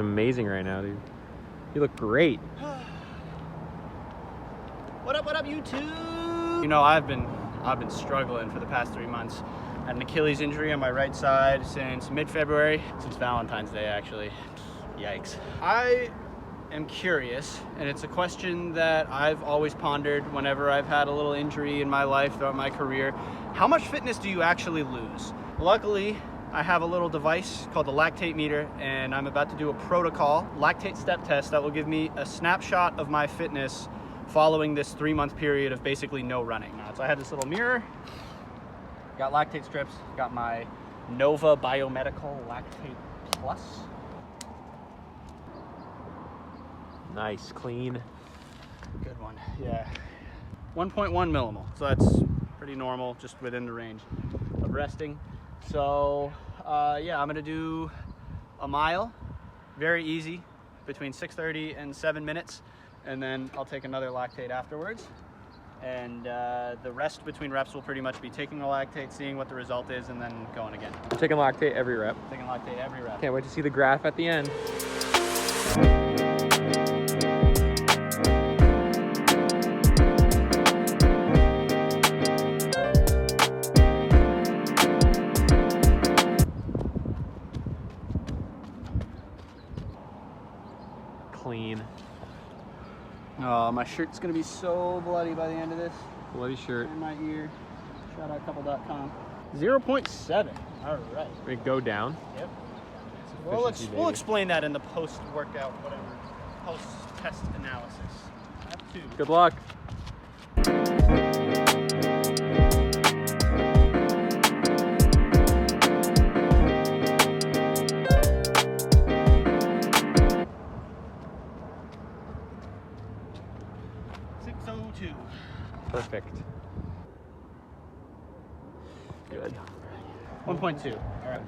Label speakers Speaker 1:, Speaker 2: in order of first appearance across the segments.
Speaker 1: Amazing right now, dude. You look great.
Speaker 2: What up, YouTube? You know, I've been struggling for the past 3 months. I had an Achilles injury on my right side since mid-February, since Valentine's Day, actually. Yikes. I am curious, and it's a question that I've always pondered whenever I've had a little injury in my life throughout my career. How much fitness do you actually lose? Luckily, I have a little device called the lactate meter, and I'm about to do a protocol lactate step test that will give me a snapshot of my fitness following this 3-month period of basically no running. So I have this little mirror, got lactate strips, got my Nova Biomedical Lactate Plus.
Speaker 1: Nice, clean.
Speaker 2: Good one, yeah. 1.1 millimole, so that's pretty normal, just within the range of resting. So yeah, I'm gonna do a mile, very easy, between 6:30 and 7 minutes, and then I'll take another lactate afterwards. And the rest between reps will pretty much be taking the lactate, seeing what the result is, and then going again.
Speaker 1: I'm taking lactate every rep.
Speaker 2: Taking lactate every rep.
Speaker 1: Can't wait to see the graph at the end. Clean.
Speaker 2: Oh, my shirt's gonna be so bloody by the end of this.
Speaker 1: Bloody shirt.
Speaker 2: In my ear. Shoutoutcouple.com. 0.7. All right.
Speaker 1: We go down.
Speaker 2: Yep.
Speaker 1: Efficiency,
Speaker 2: We'll
Speaker 1: baby.
Speaker 2: explain that in the post-workout, whatever, post-test analysis. I have 2.
Speaker 1: Good luck. Perfect. Good.
Speaker 2: 1.2. All right.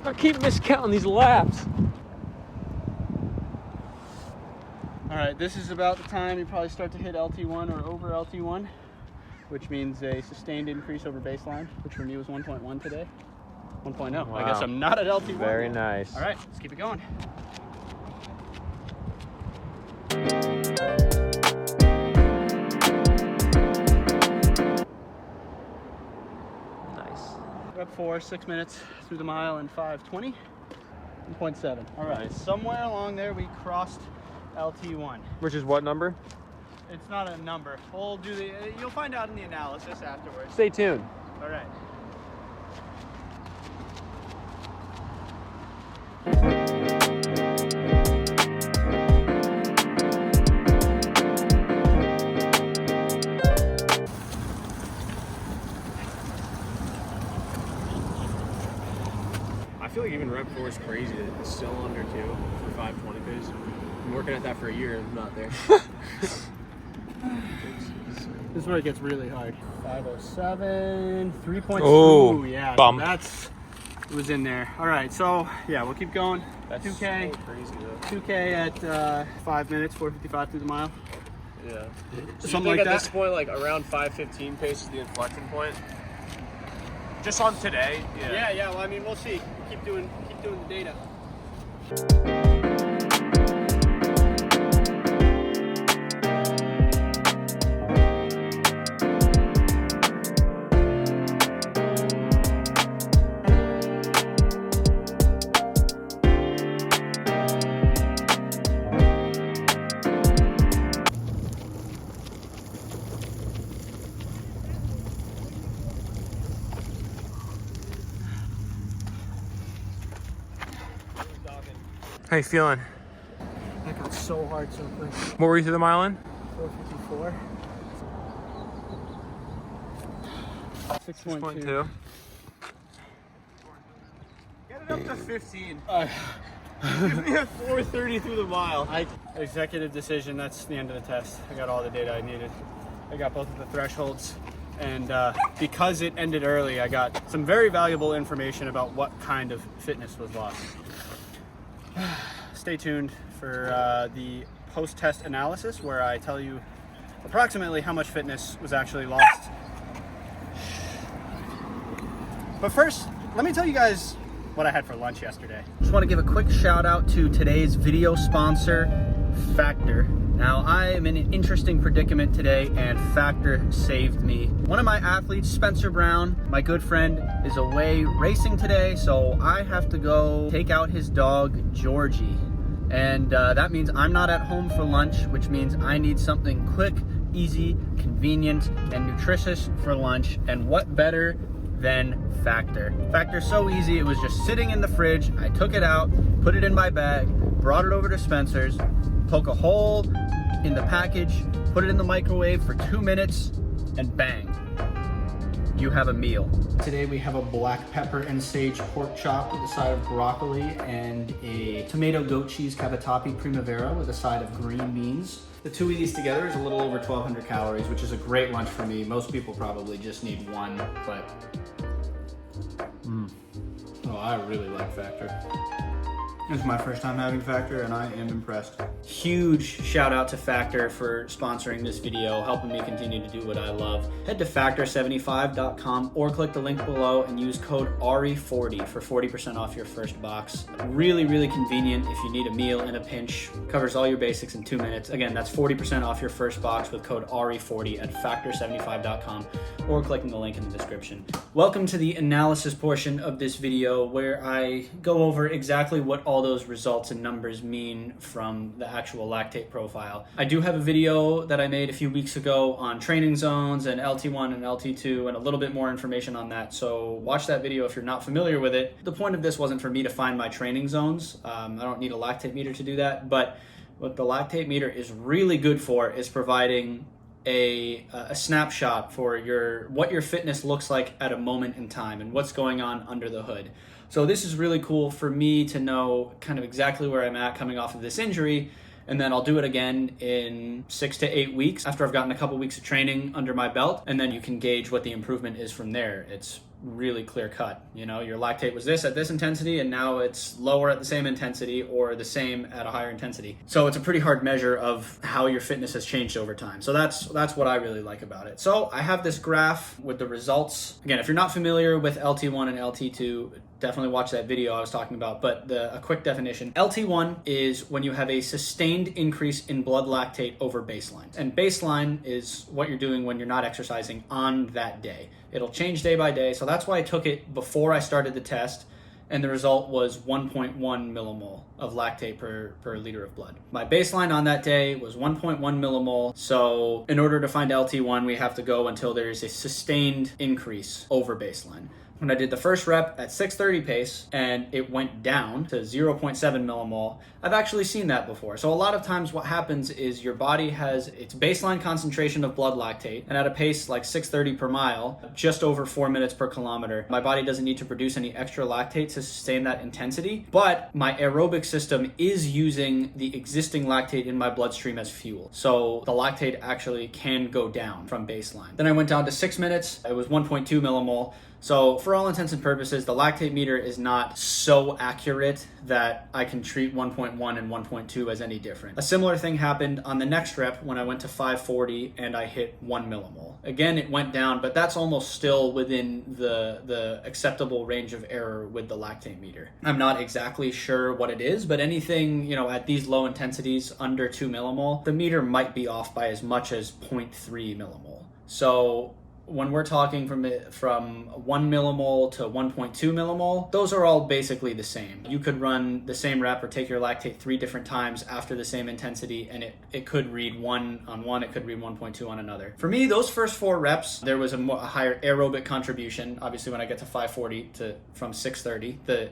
Speaker 1: I keep miscounting these laps.
Speaker 2: All right, this is about the time you probably start to hit LT1 or over LT1, which means a sustained increase over baseline, which for me was 1.1 today. 1.0.
Speaker 1: Wow.
Speaker 2: I guess I'm not at LT1.
Speaker 1: Very
Speaker 2: yet.
Speaker 1: nice.
Speaker 2: All right, let's keep it going.
Speaker 1: Nice.
Speaker 2: Rep 4, 6 minutes through the mile in 5:20. 1.7. All right, somewhere along there we crossed LT1.
Speaker 1: Which is what number?
Speaker 2: It's not a number. We'll do the. You'll find out in the analysis afterwards.
Speaker 1: Stay tuned.
Speaker 2: All right.
Speaker 3: I feel like even rep 4 is crazy that it's still under 2 for 520 pace. I'm working at that for a year and I'm not there.
Speaker 2: This is where it gets really hard. 5:07, 3.2.
Speaker 1: Oh,
Speaker 2: yeah,
Speaker 1: bump.
Speaker 2: So it was in there. All right, so yeah, we'll keep going.
Speaker 3: That's
Speaker 2: 2K,
Speaker 3: so crazy though.
Speaker 2: 2K at 5 minutes, 4:55 through the mile.
Speaker 3: Yeah. So
Speaker 2: Something
Speaker 3: you
Speaker 2: like
Speaker 3: think
Speaker 2: that.
Speaker 3: at this point, like around 5:15 pace is the inflection point? Just on today?
Speaker 2: Yeah. Well, I mean, we'll see. Keep doing the data.
Speaker 1: How you feeling?
Speaker 2: That got so hard so quick.
Speaker 1: What were you through the mile in?
Speaker 2: 4:54. 6.2.
Speaker 1: 6.2.
Speaker 3: Get it up to 15.
Speaker 2: Give me a 4:30 through the mile. Executive decision, that's the end of the test. I got all the data I needed. I got both of the thresholds And because it ended early, I got some very valuable information about what kind of fitness was lost. Stay tuned for the post-test analysis where I tell you approximately how much fitness was actually lost. But first, let me tell you guys what I had for lunch yesterday. Just want to give a quick shout out to today's video sponsor, Factor. Now, I am in an interesting predicament today, and Factor saved me. One of my athletes, Spencer Brown, my good friend, is away racing today, so I have to go take out his dog, Georgie. And that means I'm not at home for lunch, which means I need something quick, easy, convenient, and nutritious for lunch. And what better than Factor? Factor's so easy, it was just sitting in the fridge. I took it out, put it in my bag, brought it over to Spencer's, poke a hole in the package, put it in the microwave for 2 minutes, and bang, you have a meal. Today we have a black pepper and sage pork chop with a side of broccoli and a tomato goat cheese cavatappi primavera with a side of green beans. The two of these together is a little over 1,200 calories, which is a great lunch for me. Most people probably just need one, but oh, I really like Factor. This is my first time having Factor, and I am impressed. Huge shout out to Factor for sponsoring this video, helping me continue to do what I love. Head to factor75.com or click the link below and use code RE40 for 40% off your first box. Really, really convenient if you need a meal in a pinch. Covers all your basics in 2 minutes. Again, that's 40% off your first box with code RE40 at factor75.com or clicking the link in the description. Welcome to the analysis portion of this video where I go over exactly what all those results and numbers mean from the actual lactate profile. I do have a video that I made a few weeks ago on training zones and LT1 and LT2 and a little bit more information on that, so watch that video if you're not familiar with it. The point of this wasn't for me to find my training zones. I don't need a lactate meter to do that, but what the lactate meter is really good for is providing a snapshot for what your fitness looks like at a moment in time and what's going on under the hood. So this is really cool for me to know kind of exactly where I'm at coming off of this injury, and then I'll do it again in 6 to 8 weeks after I've gotten a couple weeks of training under my belt, and then you can gauge what the improvement is from there. It's really clear cut. You know, your lactate was this at this intensity and now it's lower at the same intensity or the same at a higher intensity. So it's a pretty hard measure of how your fitness has changed over time. So that's what I really like about it. So I have this graph with the results. Again, if you're not familiar with LT1 and LT2, definitely watch that video I was talking about, but a quick definition. LT1 is when you have a sustained increase in blood lactate over baseline. And baseline is what you're doing when you're not exercising on that day. It'll change day by day, so that's why I took it before I started the test, and the result was 1.1 millimole of lactate per liter of blood. My baseline on that day was 1.1 millimole, so in order to find LT1, we have to go until there is a sustained increase over baseline. When I did the first rep at 6:30 pace and it went down to 0.7 millimole, I've actually seen that before. So a lot of times what happens is your body has its baseline concentration of blood lactate, and at a pace like 6:30 per mile, just over 4 minutes per kilometer, my body doesn't need to produce any extra lactate to sustain that intensity, but my aerobic system is using the existing lactate in my bloodstream as fuel. So the lactate actually can go down from baseline. Then I went down to 6 minutes, it was 1.2 millimole. So for all intents and purposes, the lactate meter is not so accurate that I can treat 1.1 and 1.2 as any different. A similar thing happened on the next rep when I went to 540 and I hit 1 millimole. Again, it went down, but that's almost still within the acceptable range of error with the lactate meter. I'm not exactly sure what it is, but anything, you know, at these low intensities under 2 millimole, the meter might be off by as much as 0.3 millimole. So when we're talking from 1 millimole to 1.2 millimole, those are all basically the same. You could run the same rep or take your lactate 3 different times after the same intensity, and it could read 1 on one, it could read 1.2 on another. For me, those first 4 reps, there was a higher aerobic contribution. Obviously, when I get to 540 from 630, the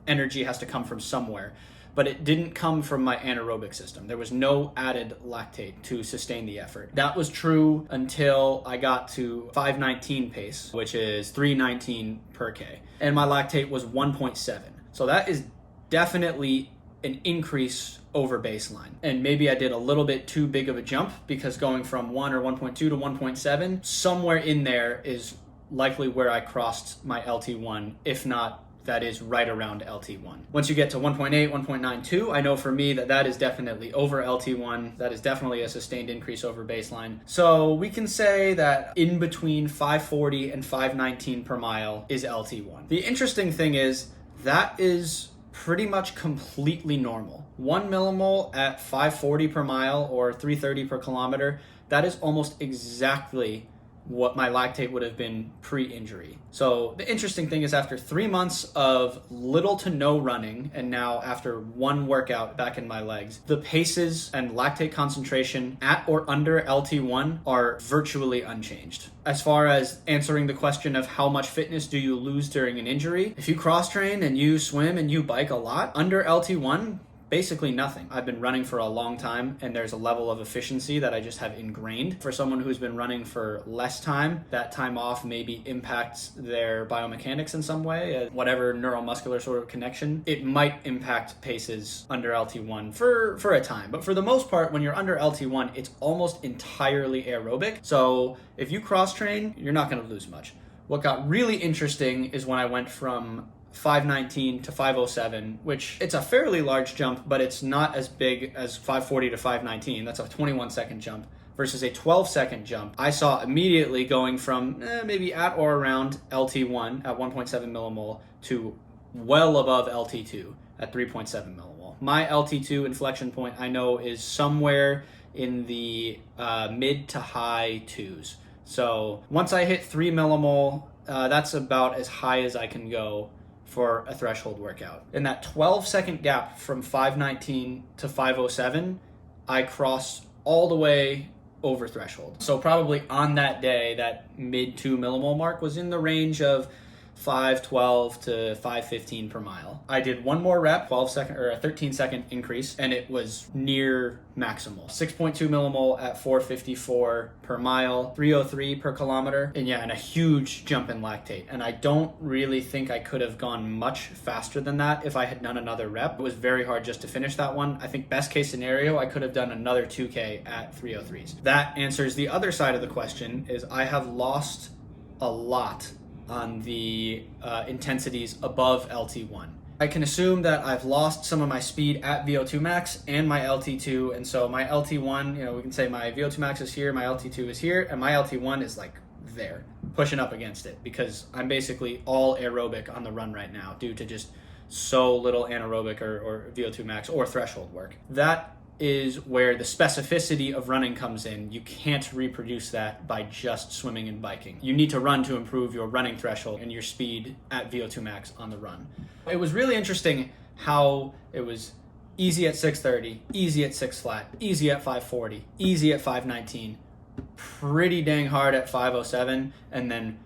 Speaker 2: energy has to come from somewhere. But it didn't come from my anaerobic system. There was no added lactate to sustain the effort. That was true until I got to 519 pace, which is 319 per K. And my lactate was 1.7. So that is definitely an increase over baseline. And maybe I did a little bit too big of a jump, because going from 1 or 1.2 to 1.7, somewhere in there is likely where I crossed my LT1, if not, that is right around LT1. Once you get to 1.8, 1.92, I know for me that is definitely over LT1. That is definitely a sustained increase over baseline. So we can say that in between 540 and 519 per mile is LT1. The interesting thing is that is pretty much completely normal. 1 millimole at 540 per mile or 330 per kilometer, that is almost exactly what my lactate would have been pre-injury. So the interesting thing is, after 3 months of little to no running, and now after one workout back in my legs, the paces and lactate concentration at or under LT1 are virtually unchanged. As far as answering the question of how much fitness do you lose during an injury, if you cross train and you swim and you bike a lot, under LT1, basically nothing. I've been running for a long time, and there's a level of efficiency that I just have ingrained. For someone who's been running for less time, that time off maybe impacts their biomechanics in some way, whatever neuromuscular sort of connection. It might impact paces under LT1 for a time. But for the most part, when you're under LT1, it's almost entirely aerobic. So if you cross train, you're not going to lose much. What got really interesting is when I went from 519 to 507, which it's a fairly large jump, but it's not as big as 540 to 519. That's a 21-second jump versus a 12-second jump. I saw immediately going from maybe at or around LT1 at 1.7 millimole to well above LT2 at 3.7 millimole. My LT2 inflection point, I know, is somewhere in the mid to high 2s. So once I hit 3 millimole, that's about as high as I can go for a threshold workout. In that 12-second gap from 519 to 507, I crossed all the way over threshold. So probably on that day, that mid 2 millimole mark was in the range of 512 to 515 per mile. I did one more rep, 12-second or a 13-second increase, and it was near maximal. 6.2 millimole at 454 per mile, 303 per kilometer, and a huge jump in lactate. And I don't really think I could have gone much faster than that if I had done another rep. It was very hard just to finish that one. I think best case scenario, I could have done another 2K at 303s. That answers the other side of the question, is I have lost a lot on the intensities above LT1. I can assume that I've lost some of my speed at VO2 max and my LT2, and so my LT1, we can say my VO2 max is here, my LT2 is here, and my LT1 is like there, pushing up against it, because I'm basically all aerobic on the run right now due to just so little anaerobic or VO2 max or threshold work. That is where the specificity of running comes in. You can't reproduce that by just swimming and biking. You need to run to improve your running threshold and your speed at VO2 max on the run. It was really interesting how it was easy at 630, easy at 6 flat, easy at 540, easy at 519, pretty dang hard at 507, and then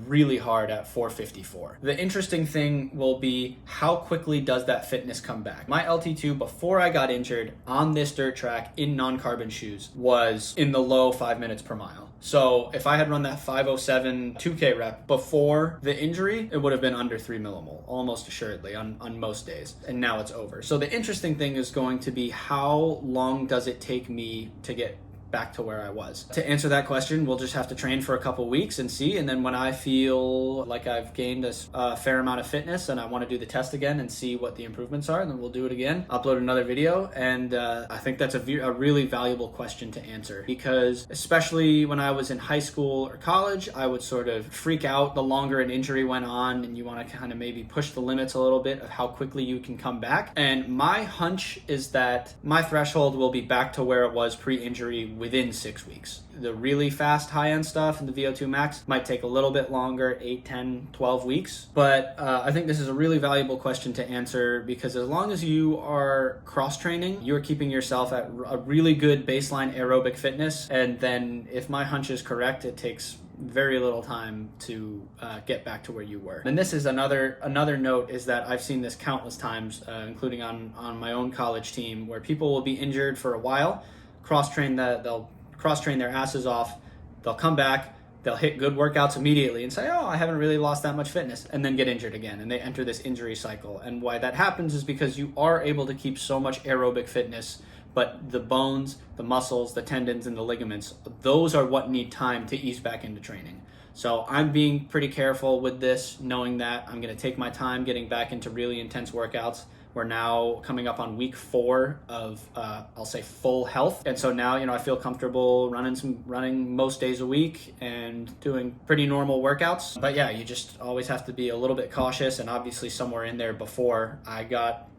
Speaker 2: really hard at 454. The interesting thing will be how quickly does that fitness come back. My LT2 before I got injured on this dirt track in non-carbon shoes was in the low 5 minutes per mile. So if I had run that 507 2K rep before the injury, it would have been under 3 millimole, almost assuredly on most days. And now it's over. So the interesting thing is going to be how long does it take me to get back to where I was. To answer that question, we'll just have to train for a couple weeks and see, and then when I feel like I've gained a fair amount of fitness and I want to do the test again and see what the improvements are, and then we'll do it again, upload another video. And I think that's a really valuable question to answer, because especially when I was in high school or college, I would sort of freak out the longer an injury went on, and you want to kind of maybe push the limits a little bit of how quickly you can come back. And my hunch is that my threshold will be back to where it was pre-injury within 6 weeks. The really fast high-end stuff and the VO2 max might take a little bit longer, 8, 10, 12 weeks. But I think this is a really valuable question to answer, because as long as you are cross-training, you're keeping yourself at a really good baseline aerobic fitness. And then if my hunch is correct, it takes very little time to get back to where you were. And this is another note, is that I've seen this countless times, including on my own college team, where people will be injured for a while, they'll cross-train their asses off, they'll come back, they'll hit good workouts immediately and say, oh, I haven't really lost that much fitness, and then get injured again. And they enter this injury cycle. And why that happens is because you are able to keep so much aerobic fitness, but the bones, the muscles, the tendons, and the ligaments, those are what need time to ease back into training. So I'm being pretty careful with this, knowing that I'm going to take my time getting back into really intense workouts. We're now coming up on week 4 of, I'll say, full health. And so now, I feel comfortable running most days a week and doing pretty normal workouts. But yeah, you just always have to be a little bit cautious. And obviously somewhere in there before I got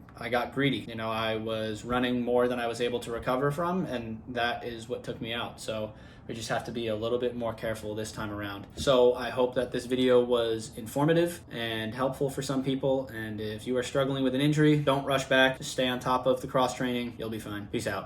Speaker 2: greedy. I was running more than I was able to recover from, and that is what took me out. So we just have to be a little bit more careful this time around. So I hope that this video was informative and helpful for some people. And if you are struggling with an injury, don't rush back. Just stay on top of the cross training. You'll be fine. Peace out.